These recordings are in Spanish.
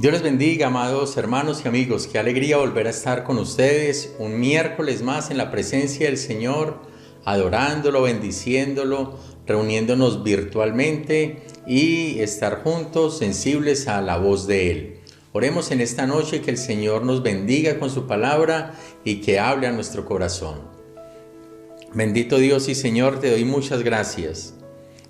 Dios les bendiga, amados hermanos y amigos. Qué alegría volver a estar con ustedes un miércoles más en la presencia del Señor, adorándolo, bendiciéndolo, reuniéndonos virtualmente y estar juntos sensibles a la voz de Él. Oremos en esta noche que el Señor nos bendiga con su palabra y que hable a nuestro corazón. Bendito Dios y Señor, te doy muchas gracias.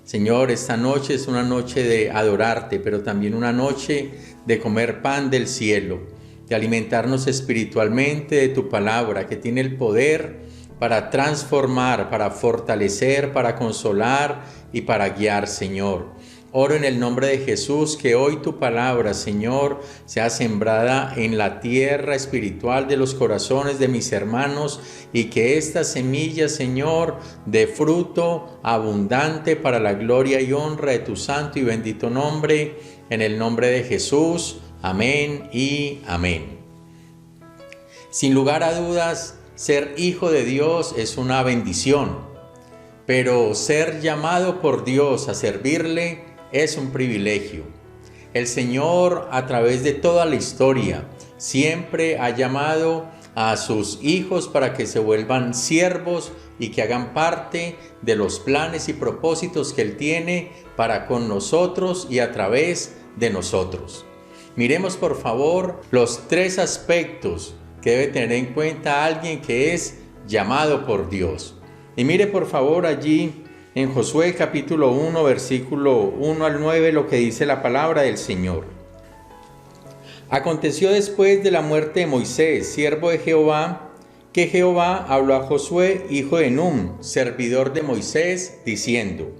Señor, esta noche es una noche de adorarte, pero también una noche de comer pan del cielo, de alimentarnos espiritualmente de tu palabra, que tiene el poder para transformar, para fortalecer, para consolar y para guiar, Señor. Oro en el nombre de Jesús que hoy tu palabra, Señor, sea sembrada en la tierra espiritual de los corazones de mis hermanos y que esta semilla, Señor, dé fruto abundante para la gloria y honra de tu santo y bendito nombre, en el nombre de Jesús. Amén y amén. Sin lugar a dudas, ser hijo de Dios es una bendición, pero ser llamado por Dios a servirle es un privilegio. El Señor, a través de toda la historia, siempre ha llamado a sus hijos para que se vuelvan siervos y que hagan parte de los planes y propósitos que Él tiene para con nosotros y a través de nosotros. Miremos por favor los tres aspectos que debe tener en cuenta alguien que es llamado por Dios. Y mire por favor allí en Josué capítulo 1, versículo 1 al 9, lo que dice la palabra del Señor. Aconteció después de la muerte de Moisés, siervo de Jehová, que Jehová habló a Josué, hijo de Nun, servidor de Moisés, diciendo: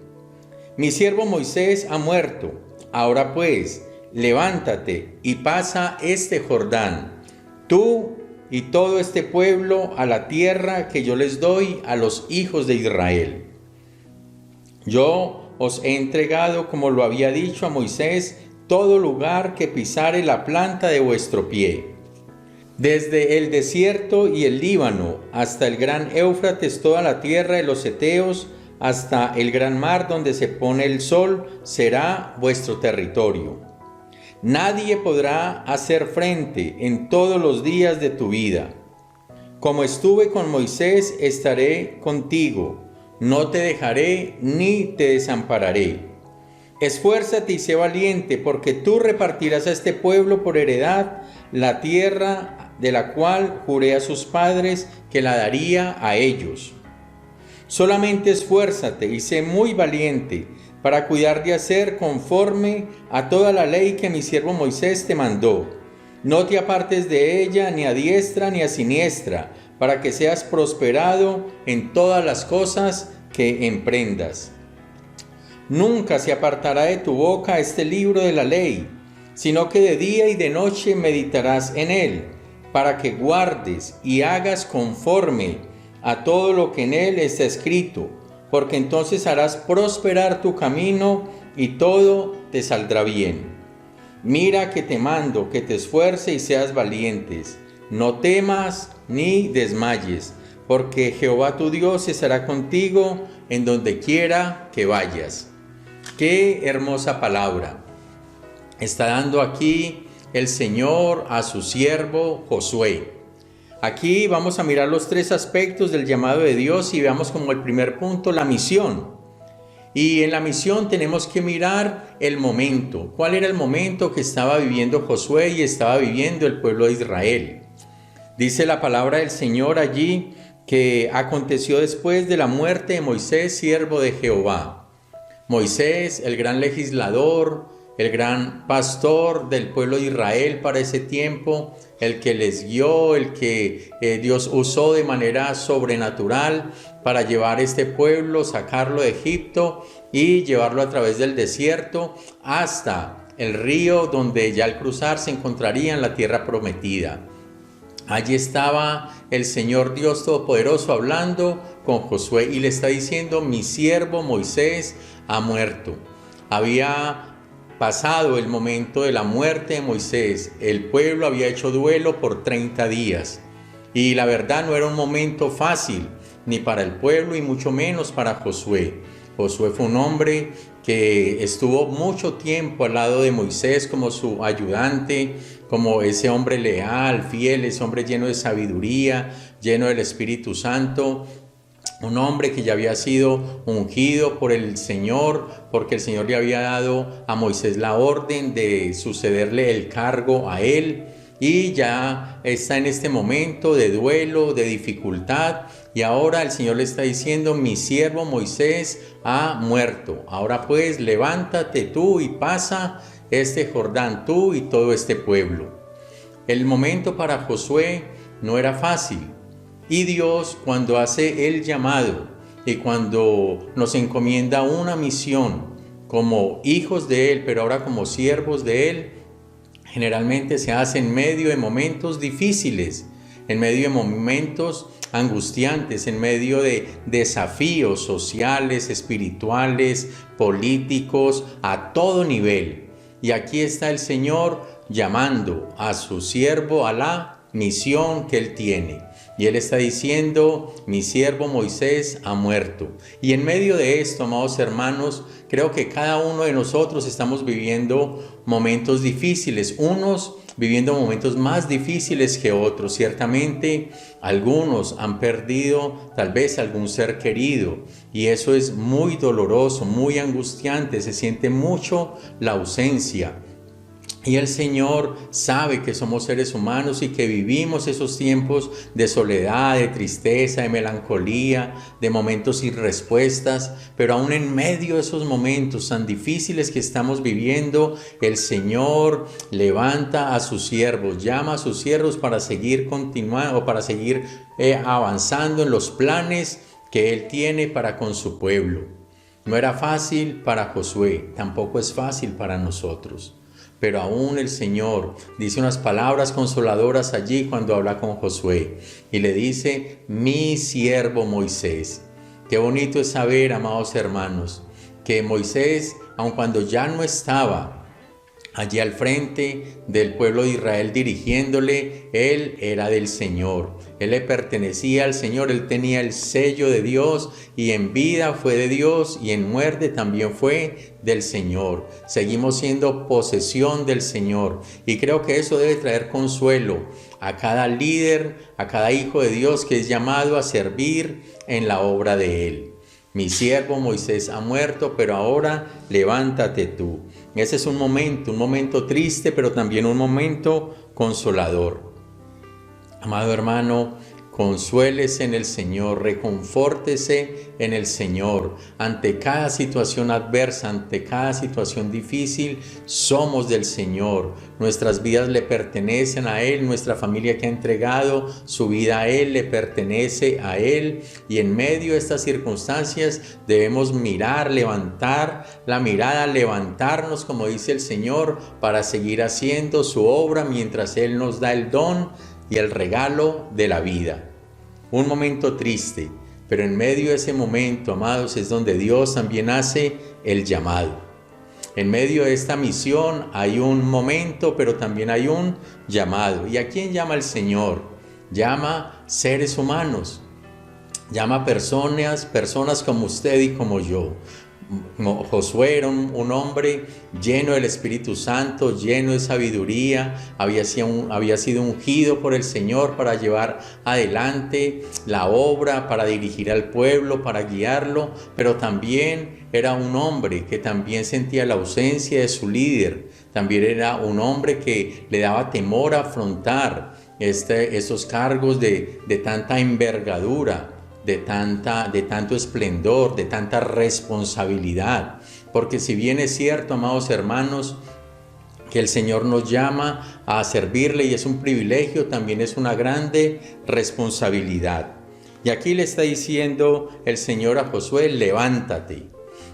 Mi siervo Moisés ha muerto. Ahora pues, levántate y pasa este Jordán, tú y todo este pueblo, a la tierra que yo les doy a los hijos de Israel. Yo os he entregado, como lo había dicho a Moisés, todo lugar que pisare la planta de vuestro pie. Desde el desierto y el Líbano hasta el gran Éufrates, toda la tierra de los heteos, hasta el gran mar donde se pone el sol, será vuestro territorio. Nadie podrá hacer frente en todos los días de tu vida. Como estuve con Moisés, estaré contigo. No te dejaré ni te desampararé. Esfuérzate y sé valiente, porque tú repartirás a este pueblo por heredad la tierra de la cual juré a sus padres que la daría a ellos. Solamente esfuérzate y sé muy valiente para cuidar de hacer conforme a toda la ley que mi siervo Moisés te mandó. No te apartes de ella ni a diestra ni a siniestra, para que seas prosperado en todas las cosas que emprendas. Nunca se apartará de tu boca este libro de la ley, sino que de día y de noche meditarás en él, para que guardes y hagas conforme a todo lo que en él está escrito, porque entonces harás prosperar tu camino y todo te saldrá bien. Mira que te mando que te esfuerces y seas valientes. No temas ni desmayes, porque Jehová tu Dios estará contigo en donde quiera que vayas. Qué hermosa palabra está dando aquí el Señor a su siervo Josué. Aquí vamos a mirar los tres aspectos del llamado de Dios y veamos como el primer punto la misión. Y en la misión tenemos que mirar el momento. ¿Cuál era el momento que estaba viviendo Josué y estaba viviendo el pueblo de Israel? Dice la palabra del Señor allí que aconteció después de la muerte de Moisés, siervo de Jehová. Moisés, el gran legislador, el gran pastor del pueblo de Israel para ese tiempo, el que les guió, el que Dios usó de manera sobrenatural para llevar este pueblo, sacarlo de Egipto y llevarlo a través del desierto hasta el río donde ya al cruzar se encontraría en la tierra prometida. Allí estaba el Señor Dios Todopoderoso hablando con Josué y le está diciendo: mi siervo Moisés ha muerto. Había pasado el momento de la muerte de Moisés. El pueblo había hecho duelo por 30 días. Y la verdad no era un momento fácil, ni para el pueblo y mucho menos para Josué. Josué fue un hombre que estuvo mucho tiempo al lado de Moisés como su ayudante, como ese hombre leal, fiel, ese hombre lleno de sabiduría, lleno del Espíritu Santo. Un hombre que ya había sido ungido por el Señor, porque el Señor le había dado a Moisés la orden de sucederle el cargo a él, y ya está en este momento de duelo, de dificultad, y ahora el Señor le está diciendo: mi siervo Moisés ha muerto, ahora pues levántate tú y pasa este Jordán, tú y todo este pueblo. El momento para Josué no era fácil. Y Dios, cuando hace el llamado y cuando nos encomienda una misión como hijos de Él, pero ahora como siervos de Él, generalmente se hace en medio de momentos difíciles, en medio de momentos angustiantes, en medio de desafíos sociales, espirituales, políticos, a todo nivel. Y aquí está el Señor llamando a su siervo a la misión que Él tiene. Y Él está diciendo: mi siervo Moisés ha muerto. Y en medio de esto, amados hermanos, creo que cada uno de nosotros estamos viviendo momentos difíciles, unos viviendo momentos más difíciles que otros. Ciertamente, algunos han perdido tal vez algún ser querido, y eso es muy doloroso, muy angustiante, se siente mucho la ausencia. Y el Señor sabe que somos seres humanos y que vivimos esos tiempos de soledad, de tristeza, de melancolía, de momentos sin respuestas, pero aún en medio de esos momentos tan difíciles que estamos viviendo, el Señor levanta a sus siervos, llama a sus siervos para seguir continuando, para seguir avanzando en los planes que Él tiene para con su pueblo. No era fácil para Josué, tampoco es fácil para nosotros. Pero aún el Señor dice unas palabras consoladoras allí cuando habla con Josué y le dice: mi siervo Moisés. Qué bonito es saber, amados hermanos, que Moisés, aun cuando ya no estaba allí al frente del pueblo de Israel dirigiéndole, él era del Señor. Él le pertenecía al Señor, él tenía el sello de Dios, y en vida fue de Dios y en muerte también fue del Señor. Seguimos siendo posesión del Señor, y creo que eso debe traer consuelo a cada líder, a cada hijo de Dios que es llamado a servir en la obra de Él. Mi siervo Moisés ha muerto, pero ahora levántate tú. Ese es un momento triste, pero también un momento consolador. Amado hermano, consuélese en el Señor, reconfórtese en el Señor. Ante cada situación adversa, ante cada situación difícil, somos del Señor. Nuestras vidas le pertenecen a Él, nuestra familia que ha entregado su vida a Él le pertenece a Él. Y en medio de estas circunstancias debemos mirar, levantar la mirada, levantarnos, como dice el Señor, para seguir haciendo su obra mientras Él nos da el don y el regalo de la vida. Un momento triste, pero en medio de ese momento, amados, es donde Dios también hace el llamado. En medio de esta misión hay un momento, pero también hay un llamado. ¿Y a quién llama el Señor? Llama seres humanos, llama personas como usted y como yo. Josué era un hombre lleno del Espíritu Santo, lleno de sabiduría, había sido ungido por el Señor para llevar adelante la obra, para dirigir al pueblo, para guiarlo, pero también era un hombre que también sentía la ausencia de su líder, también era un hombre que le daba temor a afrontar esos cargos de tanta envergadura, de tanto esplendor, de tanta responsabilidad. Porque si bien es cierto, amados hermanos, que el Señor nos llama a servirle y es un privilegio, también es una grande responsabilidad. Y aquí le está diciendo el Señor a Josué: levántate,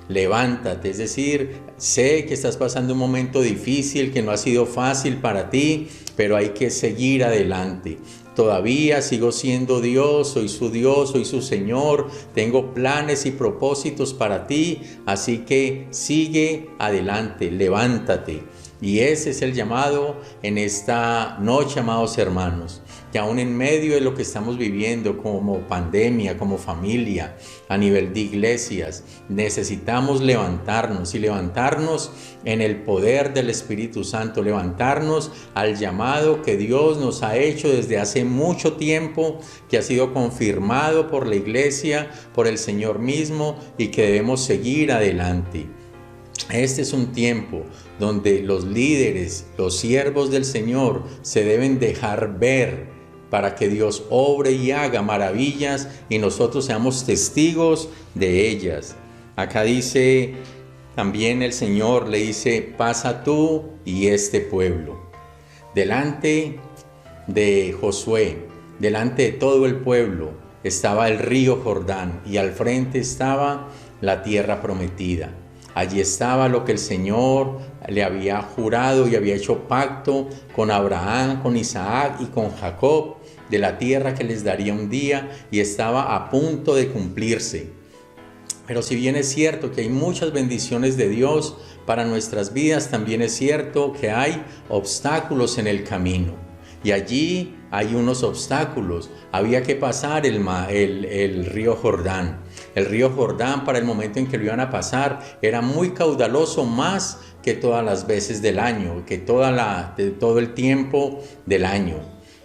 levántate. Es decir, sé que estás pasando un momento difícil, que no ha sido fácil para ti, pero hay que seguir adelante. Todavía sigo siendo Dios, soy su Señor, tengo planes y propósitos para ti, así que sigue adelante, levántate. Y ese es el llamado en esta noche, amados hermanos, que aún en medio de lo que estamos viviendo como pandemia, como familia, a nivel de iglesias, necesitamos levantarnos y levantarnos en el poder del Espíritu Santo, levantarnos al llamado que Dios nos ha hecho desde hace mucho tiempo, que ha sido confirmado por la iglesia, por el Señor mismo, y que debemos seguir adelante. Este es un tiempo donde los líderes, los siervos del Señor se deben dejar ver para que Dios obre y haga maravillas y nosotros seamos testigos de ellas. Acá dice también el Señor, le dice, pasa tú y este pueblo. Delante de Josué, delante de todo el pueblo, estaba el río Jordán y al frente estaba la tierra prometida. Allí estaba lo que el Señor le había jurado y había hecho pacto con Abraham, con Isaac y con Jacob, de la tierra que les daría un día, y estaba a punto de cumplirse. Pero si bien es cierto que hay muchas bendiciones de Dios para nuestras vidas, también es cierto que hay obstáculos en el camino. Y allí hay unos obstáculos. Había que pasar el río Jordán. El río Jordán, para el momento en que lo iban a pasar, era muy caudaloso, más que todas las veces del año, que todo el tiempo del año.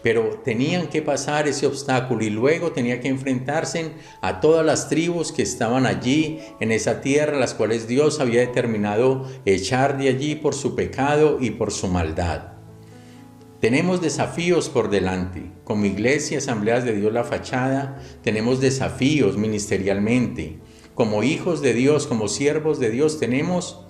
Pero tenían que pasar ese obstáculo y luego tenía que enfrentarse a todas las tribus que estaban allí en esa tierra, las cuales Dios había determinado echar de allí por su pecado y por su maldad. Tenemos desafíos por delante. Como iglesia, Asambleas de Dios La Fachada, tenemos desafíos ministerialmente. Como hijos de Dios, como siervos de Dios, tenemos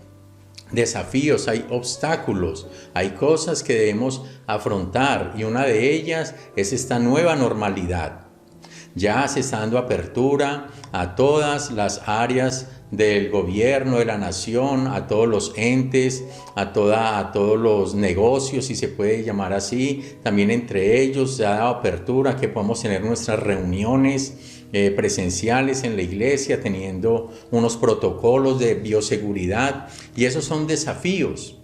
desafíos, hay obstáculos, hay cosas que debemos afrontar, y una de ellas es esta nueva normalidad. Ya se está dando apertura a todas las áreas del gobierno, de la nación, a todos los entes, a todos los negocios, si se puede llamar así. También entre ellos se ha dado apertura a que podamos tener nuestras reuniones presenciales en la iglesia, teniendo unos protocolos de bioseguridad, y esos son desafíos.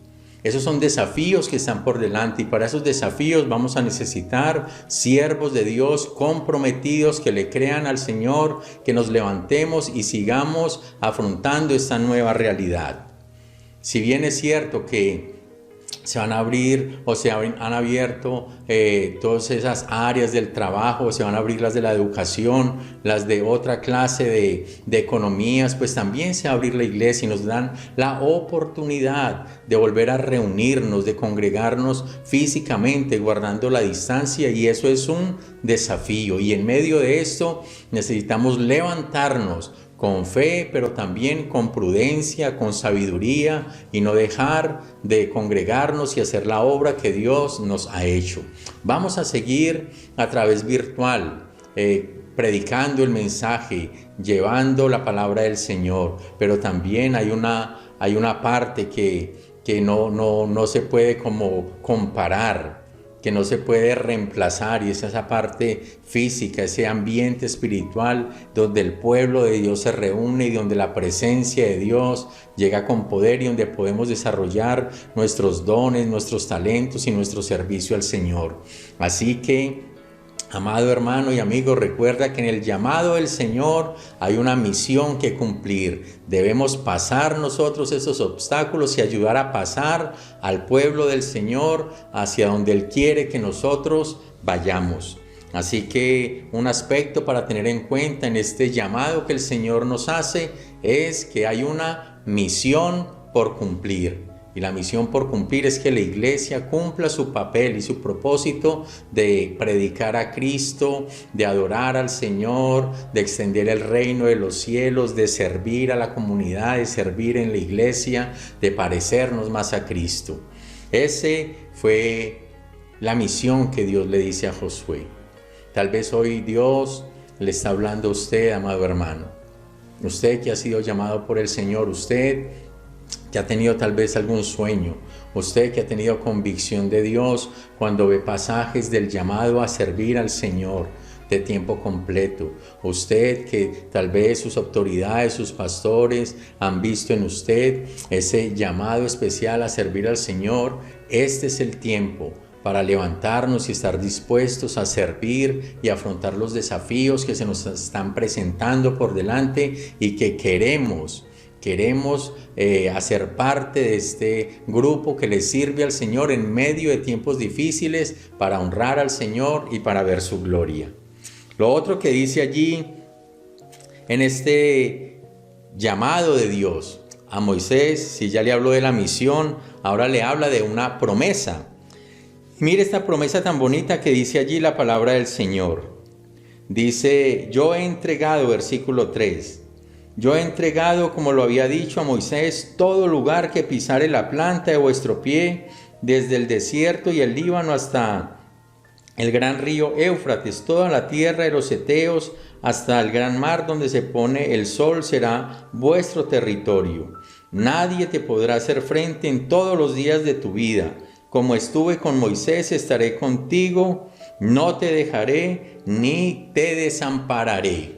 Esos son desafíos que están por delante, y para esos desafíos vamos a necesitar siervos de Dios comprometidos que le crean al Señor, que nos levantemos y sigamos afrontando esta nueva realidad. Si bien es cierto que se van a abrir o se han abierto todas esas áreas del trabajo, se van a abrir las de la educación, las de otra clase de economías, pues también se va a abrir la iglesia y nos dan la oportunidad de volver a reunirnos, de congregarnos físicamente, guardando la distancia, y eso es un desafío. Y en medio de esto necesitamos levantarnos con fe, pero también con prudencia, con sabiduría, y no dejar de congregarnos y hacer la obra que Dios nos ha hecho. Vamos a seguir a través virtual, predicando el mensaje, llevando la palabra del Señor, pero también hay una parte que no se puede como comparar, que no se puede reemplazar, y es esa parte física, ese ambiente espiritual donde el pueblo de Dios se reúne y donde la presencia de Dios llega con poder, y donde podemos desarrollar nuestros dones, nuestros talentos y nuestro servicio al Señor. Así que, amado hermano y amigo, recuerda que en el llamado del Señor hay una misión que cumplir. Debemos pasar nosotros esos obstáculos y ayudar a pasar al pueblo del Señor hacia donde Él quiere que nosotros vayamos. Así que un aspecto para tener en cuenta en este llamado que el Señor nos hace es que hay una misión por cumplir. Y la misión por cumplir es que la iglesia cumpla su papel y su propósito de predicar a Cristo, de adorar al Señor, de extender el reino de los cielos, de servir a la comunidad, de servir en la iglesia, de parecernos más a Cristo. Ese fue la misión que Dios le dice a Josué. Tal vez hoy Dios le está hablando a usted, amado hermano. Usted que ha sido llamado por el Señor, usted que ha tenido tal vez algún sueño, usted que ha tenido convicción de Dios cuando ve pasajes del llamado a servir al Señor, de tiempo completo. Usted que tal vez sus autoridades, sus pastores han visto en usted ese llamado especial a servir al Señor, este es el tiempo para levantarnos y estar dispuestos a servir y afrontar los desafíos que se nos están presentando por delante y que queremos hacer parte de este grupo que le sirve al Señor en medio de tiempos difíciles para honrar al Señor y para ver su gloria. Lo otro que dice allí en este llamado de Dios a Moisés, si ya le habló de la misión, ahora le habla de una promesa. Mire esta promesa tan bonita que dice allí la palabra del Señor. Dice, yo he entregado, versículo 3, yo he entregado, como lo había dicho a Moisés, todo lugar que pisare la planta de vuestro pie, desde el desierto y el Líbano hasta el gran río Éufrates, toda la tierra de los heteos, hasta el gran mar donde se pone el sol, será vuestro territorio. Nadie te podrá hacer frente en todos los días de tu vida. Como estuve con Moisés, estaré contigo, no te dejaré ni te desampararé.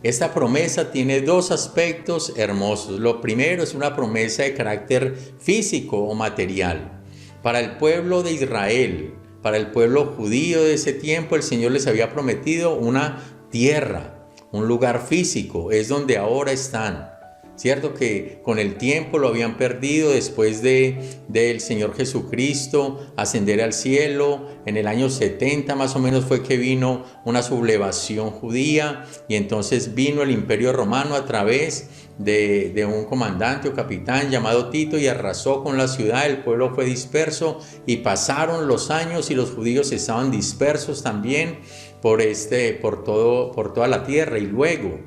Esta promesa tiene dos aspectos hermosos. Lo primero es una promesa de carácter físico o material. Para el pueblo de Israel, para el pueblo judío de ese tiempo, el Señor les había prometido una tierra, un lugar físico, es donde ahora están. Cierto que con el tiempo lo habían perdido después del Señor Jesucristo ascender al cielo. En el año 70 más o menos fue que vino una sublevación judía y entonces vino el Imperio Romano a través de un comandante o capitán llamado Tito y arrasó con la ciudad. El pueblo fue disperso y pasaron los años y los judíos estaban dispersos también por toda la tierra. Y luego,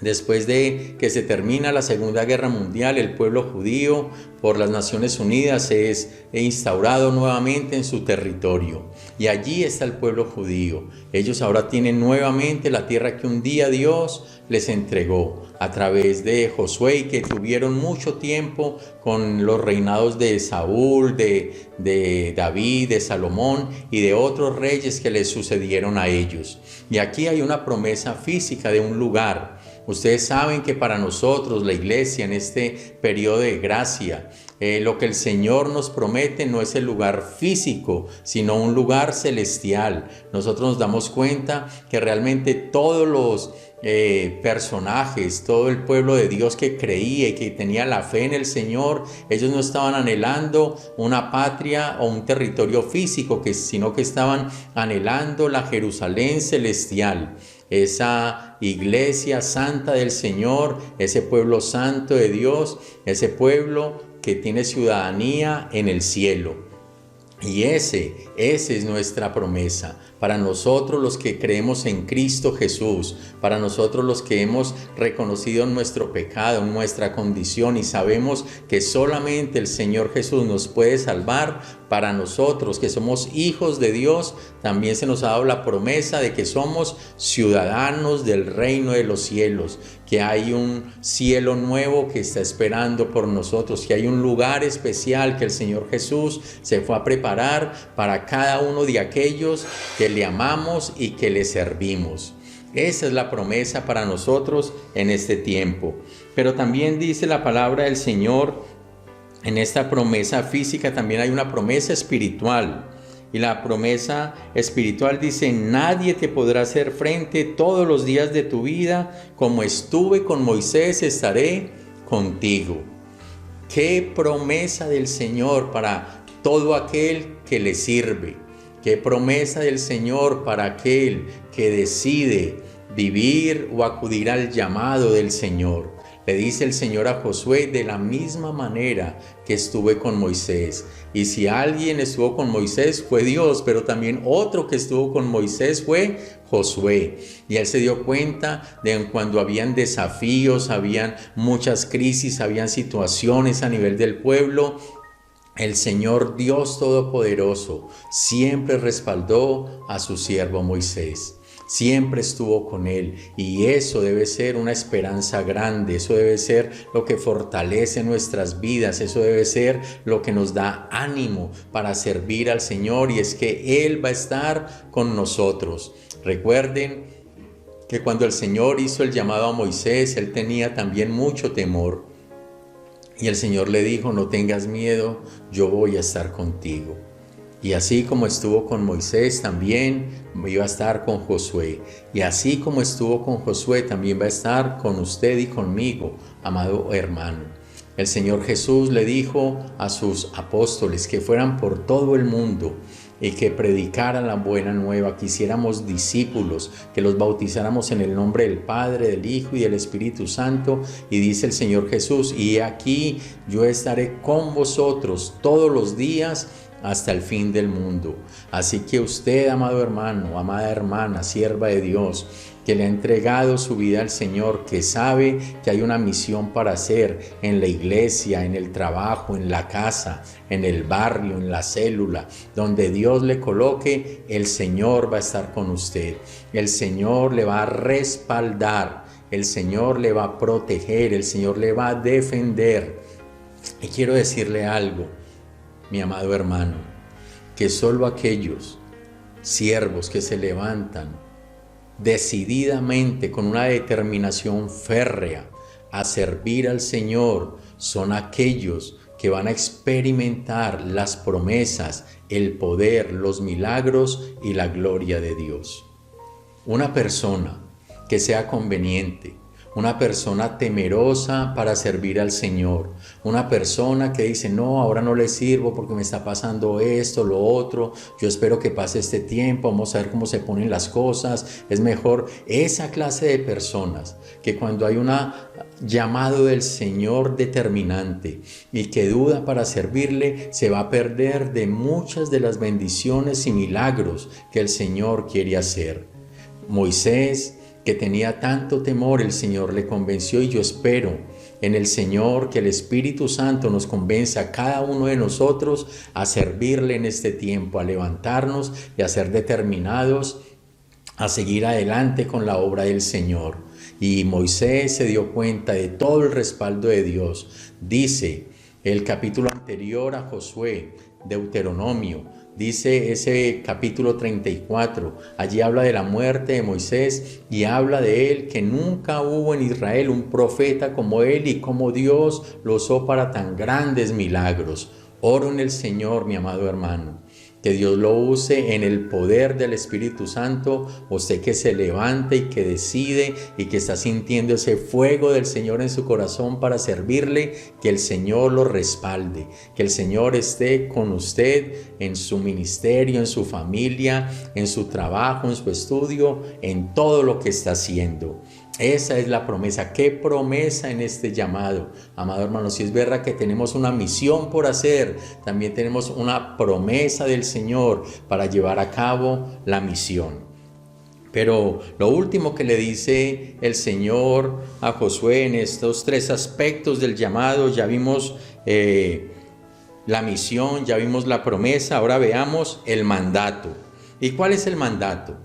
después de que se termina la Segunda Guerra Mundial, el pueblo judío por las Naciones Unidas es instaurado nuevamente en su territorio. Y allí está el pueblo judío. Ellos ahora tienen nuevamente la tierra que un día Dios les entregó a través de Josué y que tuvieron mucho tiempo con los reinados de Saúl, de David, de Salomón y de otros reyes que les sucedieron a ellos. Y aquí hay una promesa física de un lugar. Ustedes saben que para nosotros, la iglesia, en este periodo de gracia, lo que el Señor nos promete no es el lugar físico, sino un lugar celestial. Nosotros nos damos cuenta que realmente todos los personajes, todo el pueblo de Dios que creía y que tenía la fe en el Señor, ellos no estaban anhelando una patria o un territorio físico, sino que estaban anhelando la Jerusalén celestial. Esa iglesia santa del Señor, ese pueblo santo de Dios, ese pueblo que tiene ciudadanía en el cielo. Y ese es nuestra promesa. Para nosotros los que creemos en Cristo Jesús, para nosotros los que hemos reconocido nuestro pecado, nuestra condición y sabemos que solamente el Señor Jesús nos puede salvar, para nosotros que somos hijos de Dios, también se nos ha dado la promesa de que somos ciudadanos del reino de los cielos, que hay un cielo nuevo que está esperando por nosotros, que hay un lugar especial que el Señor Jesús se fue a preparar para cada uno de aquellos que le amamos y que le servimos. Esa es la promesa para nosotros en este tiempo. Pero también dice la palabra del Señor, en esta promesa física también hay una promesa espiritual. Y la promesa espiritual dice, nadie te podrá hacer frente todos los días de tu vida, como estuve con Moisés, estaré contigo. Qué promesa del Señor para todo aquel que le sirve. Qué promesa del Señor para aquel que decide vivir o acudir al llamado del Señor. Le dice el Señor a Josué, de la misma manera que estuve con Moisés. Y si alguien estuvo con Moisés fue Dios, pero también otro que estuvo con Moisés fue Josué. Y él se dio cuenta de cuando habían desafíos, habían muchas crisis, habían situaciones a nivel del pueblo. El Señor Dios Todopoderoso siempre respaldó a su siervo Moisés. siempre estuvo con él, y eso debe ser una esperanza grande, eso debe ser lo que fortalece nuestras vidas, eso debe ser lo que nos da ánimo para servir al Señor, y es que Él va a estar con nosotros. Recuerden que cuando el Señor hizo el llamado a Moisés, él tenía también mucho temor, y el Señor le dijo: no tengas miedo, yo voy a estar contigo. Y así como estuvo con Moisés, también iba a estar con Josué. Y así como estuvo con Josué, también va a estar con usted y conmigo, amado hermano. El Señor Jesús le dijo a sus apóstoles que fueran por todo el mundo y que predicaran la buena nueva, que hiciéramos discípulos, que los bautizáramos en el nombre del Padre, del Hijo y del Espíritu Santo. Y dice el Señor Jesús: y aquí yo estaré con vosotros todos los días hasta el fin del mundo. Así que usted, amado hermano, amada hermana, sierva de Dios, que le ha entregado su vida al Señor, que sabe que hay una misión para hacer en la iglesia, en el trabajo, en la casa, en el barrio, en la célula, donde Dios le coloque, el Señor va a estar con usted. El Señor le va a respaldar, el Señor le va a proteger, el Señor le va a defender. Y quiero decirle algo, mi amado hermano, que solo aquellos siervos que se levantan decididamente, con una determinación férrea, a servir al Señor, son aquellos que van a experimentar las promesas, el poder, los milagros y la gloria de Dios. Una persona que sea conveniente, una persona temerosa para servir al Señor, una persona que dice: no, ahora no le sirvo porque me está pasando esto, lo otro, yo espero que pase este tiempo, vamos a ver cómo se ponen las cosas, es mejor. Esa clase de personas que cuando hay un llamado del Señor determinante y que duda para servirle, se va a perder de muchas de las bendiciones y milagros que el Señor quiere hacer. Moisés, que tenía tanto temor, el Señor le convenció, y yo espero en el Señor que el Espíritu Santo nos convenza a cada uno de nosotros a servirle en este tiempo, a levantarnos y a ser determinados a seguir adelante con la obra del Señor. Y Moisés se dio cuenta de todo el respaldo de Dios. Dice el capítulo anterior a Josué, Deuteronomio, dice ese capítulo 34, allí habla de la muerte de Moisés y habla de él, que nunca hubo en Israel un profeta como él y como Dios lo usó para tan grandes milagros. Oro en el Señor, mi amado hermano, que Dios lo use en el poder del Espíritu Santo. Usted que se levante y que decide y que está sintiendo ese fuego del Señor en su corazón para servirle, que el Señor lo respalde, que el Señor esté con usted en su ministerio, en su familia, en su trabajo, en su estudio, en todo lo que está haciendo. Esa es la promesa. ¿Qué promesa en este llamado? Amado hermano, si es verdad que tenemos una misión por hacer, también tenemos una promesa del Señor para llevar a cabo la misión. Pero lo último que le dice el Señor a Josué en estos tres aspectos del llamado, ya vimos la misión, ya vimos la promesa, ahora veamos el mandato. ¿Y cuál es el mandato?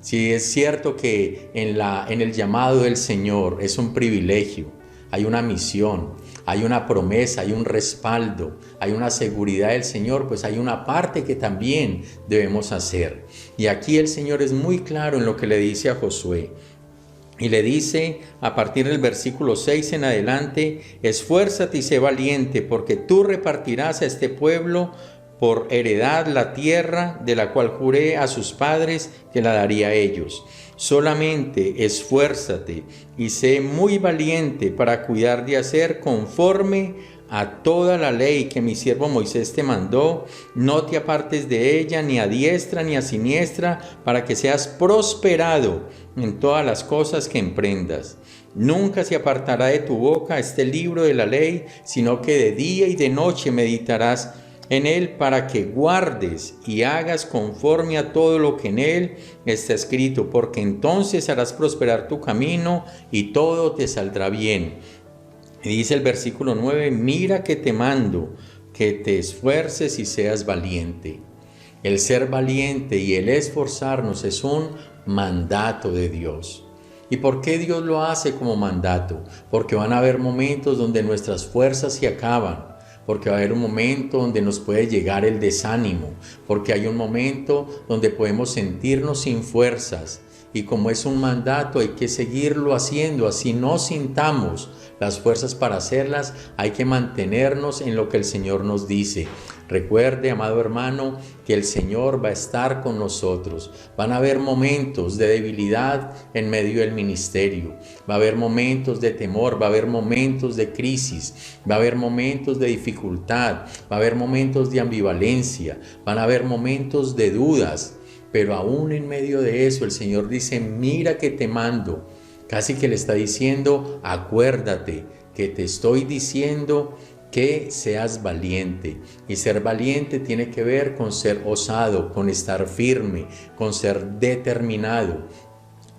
Si es cierto que en el llamado del Señor es un privilegio, hay una misión, hay una promesa, hay un respaldo, hay una seguridad del Señor, pues hay una parte que también debemos hacer. Y aquí el Señor es muy claro en lo que le dice a Josué. Y le dice a partir del versículo 6 en adelante: esfuérzate y sé valiente, porque tú repartirás a este pueblo por heredad la tierra de la cual juré a sus padres que la daría a ellos. Solamente esfuérzate y sé muy valiente para cuidar de hacer conforme a toda la ley que mi siervo Moisés te mandó. No te apartes de ella ni a diestra ni a siniestra, para que seas prosperado en todas las cosas que emprendas. Nunca se apartará de tu boca este libro de la ley, sino que de día y de noche meditarás en él, para que guardes y hagas conforme a todo lo que en él está escrito, porque entonces harás prosperar tu camino y todo te saldrá bien. Y dice el versículo 9: mira que te mando, que te esfuerces y seas valiente. El ser valiente y el esforzarnos es un mandato de Dios. ¿Y por qué Dios lo hace como mandato? Porque van a haber momentos donde nuestras fuerzas se acaban, porque va a haber un momento donde nos puede llegar el desánimo, porque hay un momento donde podemos sentirnos sin fuerzas. Y como es un mandato, hay que seguirlo haciendo, así no sintamos las fuerzas para hacerlas, hay que mantenernos en lo que el Señor nos dice. Recuerde, amado hermano, que el Señor va a estar con nosotros. Van a haber momentos de debilidad en medio del ministerio. Va a haber momentos de temor, va a haber momentos de crisis, va a haber momentos de dificultad, va a haber momentos de ambivalencia, van a haber momentos de dudas. Pero aún en medio de eso, el Señor dice, mira que te mando. Casi que le está diciendo, acuérdate que te estoy diciendo que seas valiente. Y ser valiente tiene que ver con ser osado, con estar firme, con ser determinado.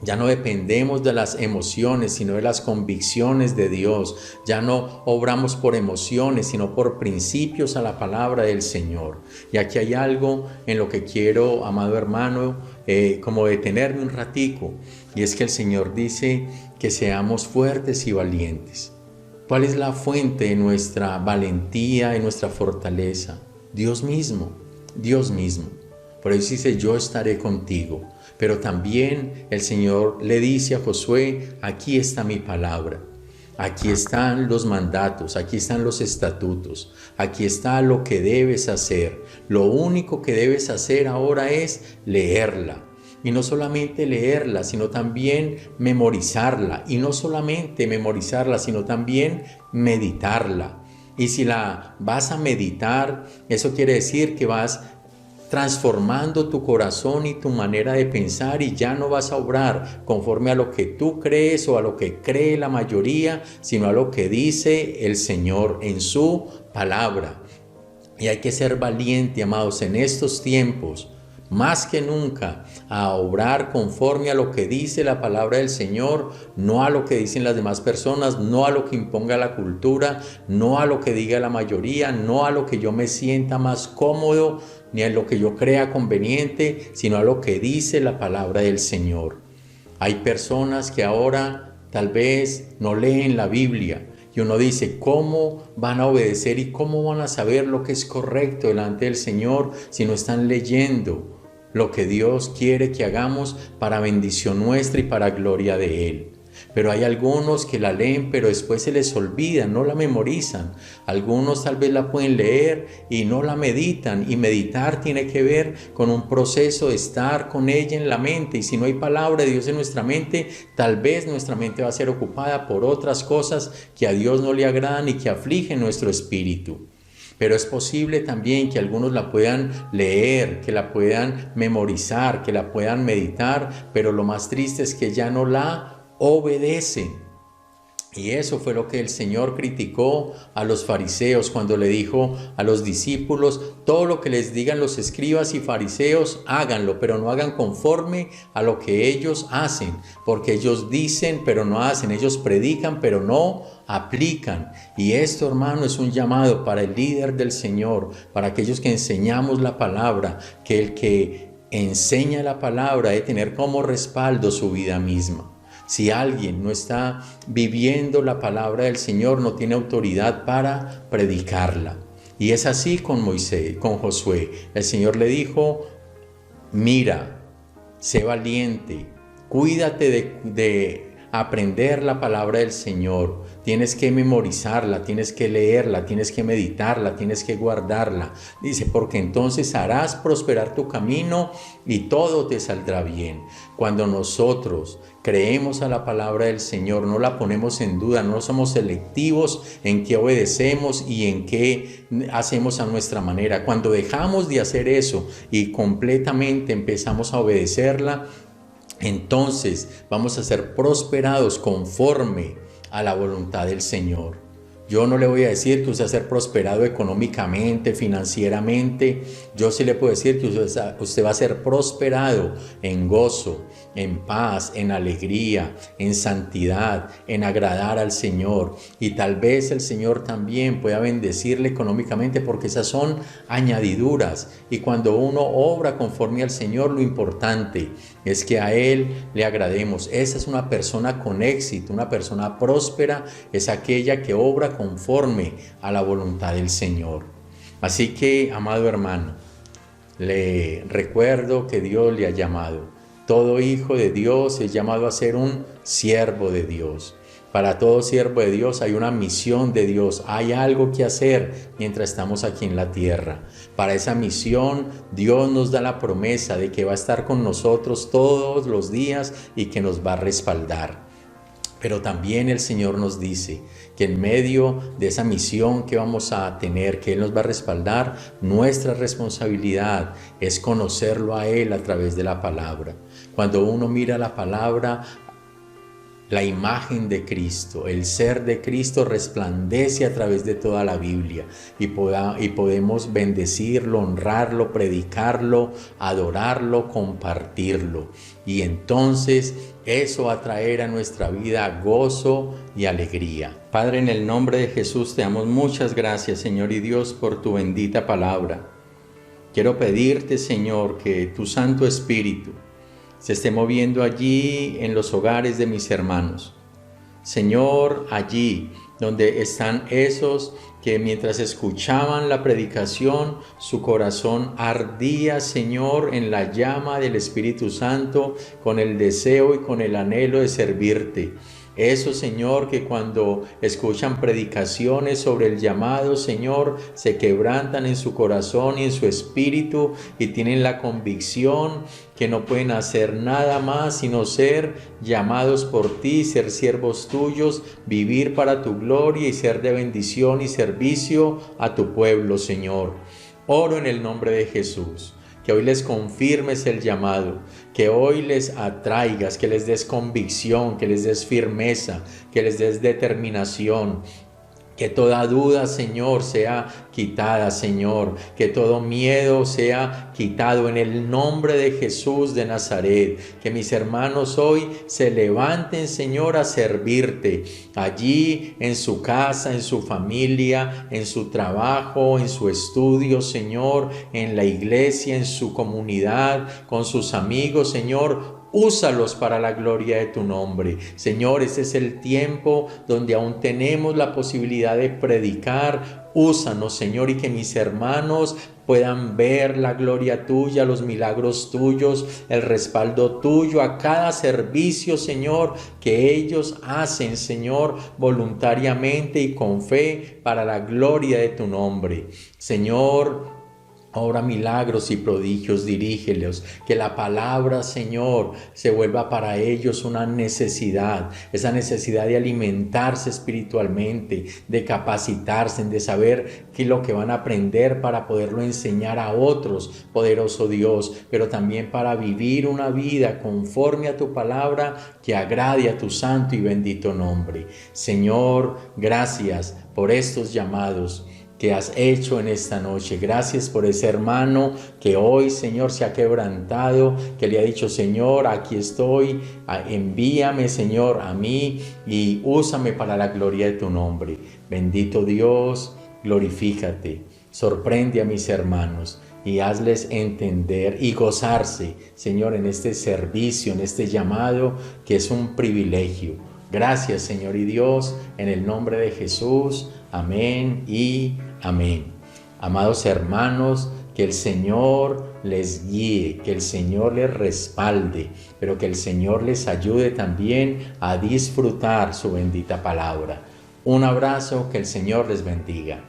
Ya no dependemos de las emociones, sino de las convicciones de Dios. Ya no obramos por emociones, sino por principios a la palabra del Señor. Y aquí hay algo en lo que quiero, amado hermano, como detenerme un ratico. Y es que el Señor dice que seamos fuertes y valientes. ¿Cuál es la fuente de nuestra valentía, de nuestra fortaleza? Dios mismo, Dios mismo. Por eso dice, yo estaré contigo. Pero también el Señor le dice a Josué, aquí está mi palabra, aquí están los mandatos, aquí están los estatutos, aquí está lo que debes hacer. Lo único que debes hacer ahora es leerla. Y no solamente leerla, sino también memorizarla. Y no solamente memorizarla, sino también meditarla. Y si la vas a meditar, eso quiere decir que vas transformando tu corazón y tu manera de pensar, y ya no vas a obrar conforme a lo que tú crees o a lo que cree la mayoría, sino a lo que dice el Señor en su palabra. Y hay que ser valiente, amados, en estos tiempos, más que nunca, a obrar conforme a lo que dice la palabra del Señor, no a lo que dicen las demás personas, no a lo que imponga la cultura, no a lo que diga la mayoría, no a lo que yo me sienta más cómodo, ni a lo que yo crea conveniente, sino a lo que dice la palabra del Señor. Hay personas que ahora tal vez no leen la Biblia, y uno dice, ¿cómo van a obedecer y cómo van a saber lo que es correcto delante del Señor si no están leyendo lo que Dios quiere que hagamos para bendición nuestra y para gloria de Él? Pero hay algunos que la leen, pero después se les olvida, no la memorizan. Algunos tal vez la pueden leer y no la meditan. Y meditar tiene que ver con un proceso de estar con ella en la mente. Y si no hay palabra de Dios en nuestra mente, tal vez nuestra mente va a ser ocupada por otras cosas que a Dios no le agradan y que afligen nuestro espíritu. Pero es posible también que algunos la puedan leer, que la puedan memorizar, que la puedan meditar, pero lo más triste es que ya no la obedecen. Y eso fue lo que el Señor criticó a los fariseos cuando le dijo a los discípulos, todo lo que les digan los escribas y fariseos, háganlo, pero no hagan conforme a lo que ellos hacen, porque ellos dicen, pero no hacen, ellos predican, pero no aplican. Y esto, hermano, es un llamado para el líder del Señor, para aquellos que enseñamos la palabra, que el que enseña la palabra debe tener como respaldo su vida misma. Si alguien no está viviendo la palabra del Señor, no tiene autoridad para predicarla. Y es así con Moisés, con Josué. El Señor le dijo, mira, sé valiente, cuídate de aprender la palabra del Señor. Tienes que memorizarla, tienes que leerla, tienes que meditarla, tienes que guardarla. Dice, porque entonces harás prosperar tu camino y todo te saldrá bien. Cuando nosotros creemos a la palabra del Señor, no la ponemos en duda, no somos selectivos en qué obedecemos y en qué hacemos a nuestra manera. Cuando dejamos de hacer eso y completamente empezamos a obedecerla, entonces vamos a ser prosperados conforme a la voluntad del Señor. Yo no le voy a decir que usted va a ser prosperado económicamente, financieramente. Yo sí le puedo decir que usted va a ser prosperado en gozo, en paz, en alegría, en santidad, en agradar al Señor. Y tal vez el Señor también pueda bendecirle económicamente, porque esas son añadiduras. Y cuando uno obra conforme al Señor, lo importante es que a Él le agrademos. Esa es una persona con éxito, una persona próspera, es aquella que obra conforme a la voluntad del Señor. Así que, amado hermano, le recuerdo que Dios le ha llamado. Todo hijo de Dios es llamado a ser un siervo de Dios. Para todo siervo de Dios hay una misión de Dios, hay algo que hacer mientras estamos aquí en la tierra. Para esa misión Dios nos da la promesa de que va a estar con nosotros todos los días y que nos va a respaldar. Pero también el Señor nos dice que en medio de esa misión que vamos a tener, que Él nos va a respaldar, nuestra responsabilidad es conocerlo a Él a través de la palabra. Cuando uno mira la palabra, la imagen de Cristo, el ser de Cristo resplandece a través de toda la Biblia y podemos bendecirlo, honrarlo, predicarlo, adorarlo, compartirlo. Y entonces eso va a traer a nuestra vida gozo y alegría. Padre, en el nombre de Jesús te damos muchas gracias, Señor y Dios, por tu bendita palabra. Quiero pedirte, Señor, que tu Santo Espíritu se esté moviendo allí en los hogares de mis hermanos. Señor, allí donde están esos que mientras escuchaban la predicación, su corazón ardía, Señor, en la llama del Espíritu Santo, con el deseo y con el anhelo de servirte. Eso, Señor, que cuando escuchan predicaciones sobre el llamado, Señor, se quebrantan en su corazón y en su espíritu y tienen la convicción que no pueden hacer nada más sino ser llamados por ti, ser siervos tuyos, vivir para tu gloria y ser de bendición y servicio a tu pueblo, Señor. Oro en el nombre de Jesús, que hoy les confirmes el llamado, que hoy les atraigas, que les des convicción, que les des firmeza, que les des determinación. Que toda duda, Señor, sea quitada, Señor. Que todo miedo sea quitado en el nombre de Jesús de Nazaret. Que mis hermanos hoy se levanten, Señor, a servirte. Allí, en su casa, en su familia, en su trabajo, en su estudio, Señor. En la iglesia, en su comunidad, con sus amigos, Señor. Úsalos para la gloria de tu nombre. Señor, ese es el tiempo donde aún tenemos la posibilidad de predicar. Úsanos, Señor, y que mis hermanos puedan ver la gloria tuya, los milagros tuyos, el respaldo tuyo a cada servicio, Señor, que ellos hacen, Señor, voluntariamente y con fe para la gloria de tu nombre. Señor, obra milagros y prodigios, dirígelos, que la palabra, Señor, se vuelva para ellos una necesidad, esa necesidad de alimentarse espiritualmente, de capacitarse, de saber qué es lo que van a aprender para poderlo enseñar a otros, poderoso Dios, pero también para vivir una vida conforme a tu palabra que agrade a tu santo y bendito nombre. Señor, gracias por estos llamados que has hecho en esta noche. Gracias por ese hermano que hoy, Señor, se ha quebrantado, que le ha dicho: Señor, aquí estoy, envíame, Señor, a mí y úsame para la gloria de tu nombre. Bendito Dios, glorifícate, sorprende a mis hermanos y hazles entender y gozarse, Señor, en este servicio, en este llamado que es un privilegio. Gracias, Señor y Dios, en el nombre de Jesús. Amén y amén. Amados hermanos, que el Señor les guíe, que el Señor les respalde, pero que el Señor les ayude también a disfrutar su bendita palabra. Un abrazo, que el Señor les bendiga.